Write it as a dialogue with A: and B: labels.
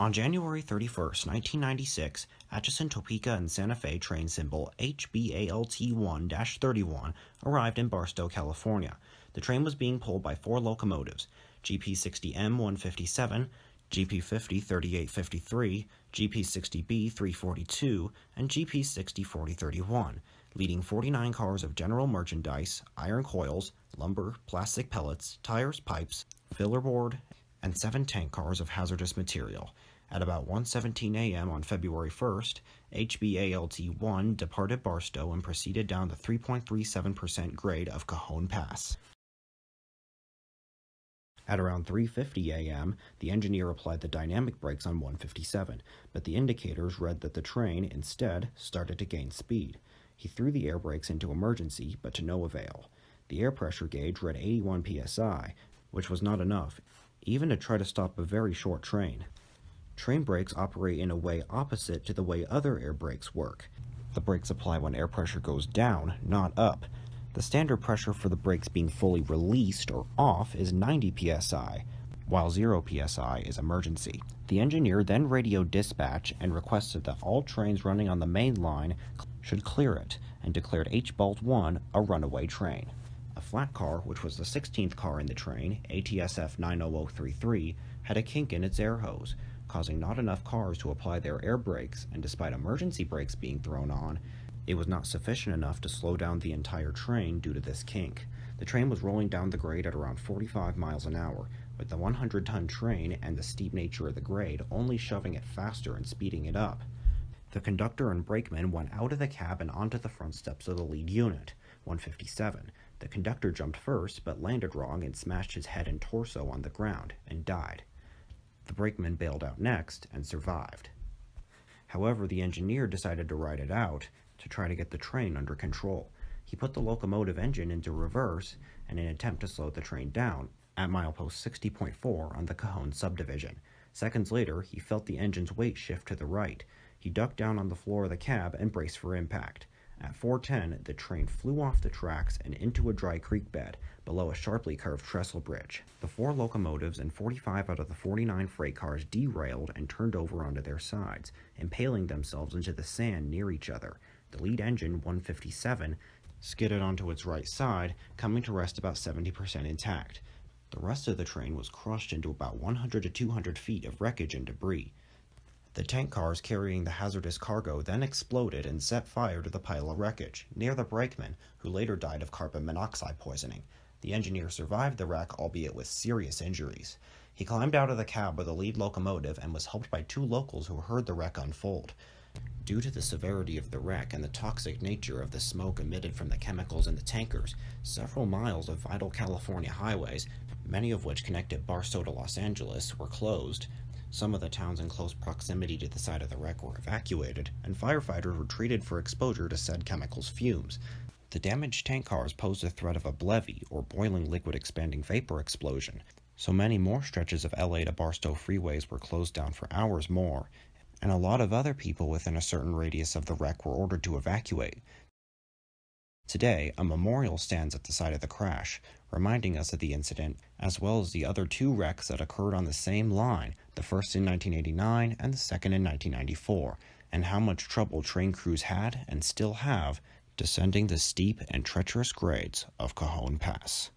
A: On January 31, 1996, Atchison, Topeka, and Santa Fe train symbol HBALT1-31 arrived in Barstow, California. The train was being pulled by 4 locomotives, GP60M-157, GP50-3853, GP60B-342, and GP60-4031, leading 49 cars of general merchandise, iron coils, lumber, plastic pellets, tires, pipes, filler board, and 7 tank cars of hazardous material. At about 1:17 a.m. on February 1st, HBALT-1 departed Barstow and proceeded down the 3.37% grade of Cajon Pass. At around 3:50 a.m., the engineer applied the dynamic brakes on 157, but the indicators read that the train, instead, started to gain speed. He threw the air brakes into emergency, but to no avail. The air pressure gauge read 81 psi, which was not enough, even to try to stop a very short train. Train brakes operate in a way opposite to the way other air brakes work. The brakes apply when air pressure goes down, not up. The standard pressure for the brakes being fully released or off is 90 psi, while 0 psi is emergency. The engineer then radioed dispatch and requested that all trains running on the main line should clear it, and declared HBALT-1 a runaway train. A flat car, which was the 16th car in the train, ATSF 90033, had a kink in its air hose, causing not enough cars to apply their air brakes, and despite emergency brakes being thrown on, it was not sufficient enough to slow down the entire train due to this kink. The train was rolling down the grade at around 45 miles an hour, with the 100-ton train and the steep nature of the grade only shoving it faster and speeding it up. The conductor and brakeman went out of the cab and onto the front steps of the lead unit, 157. The conductor jumped first, but landed wrong and smashed his head and torso on the ground, and died. The brakeman bailed out next and survived. However, the engineer decided to ride it out to try to get the train under control. He put the locomotive engine into reverse in an attempt to slow the train down at milepost 60.4 on the Cajon subdivision. Seconds later, he felt the engine's weight shift to the right. He ducked down on the floor of the cab and braced for impact. At 4:10, the train flew off the tracks and into a dry creek bed below a sharply curved trestle bridge. The 4 locomotives and 45 out of the 49 freight cars derailed and turned over onto their sides, impaling themselves into the sand near each other. The lead engine, 157, skidded onto its right side, coming to rest about 70% intact. The rest of the train was crushed into about 100 to 200 feet of wreckage and debris. The tank cars carrying the hazardous cargo then exploded and set fire to the pile of wreckage, near the brakeman, who later died of carbon monoxide poisoning. The engineer survived the wreck, albeit with serious injuries. He climbed out of the cab of the lead locomotive and was helped by 2 locals who heard the wreck unfold. Due to the severity of the wreck and the toxic nature of the smoke emitted from the chemicals in the tankers, several miles of vital California highways, many of which connected Barstow to Los Angeles, were closed. Some of the towns in close proximity to the site of the wreck were evacuated, and firefighters were treated for exposure to said chemicals' fumes. The damaged tank cars posed a threat of a BLEVE, or boiling liquid expanding vapor explosion, so many more stretches of LA to Barstow freeways were closed down for hours more, and a lot of other people within a certain radius of the wreck were ordered to evacuate. Today, a memorial stands at the site of the crash, reminding us of the incident, as well as the other 2 wrecks that occurred on the same line, the first in 1989 and the second in 1994, and how much trouble train crews had and still have descending the steep and treacherous grades of Cajon Pass.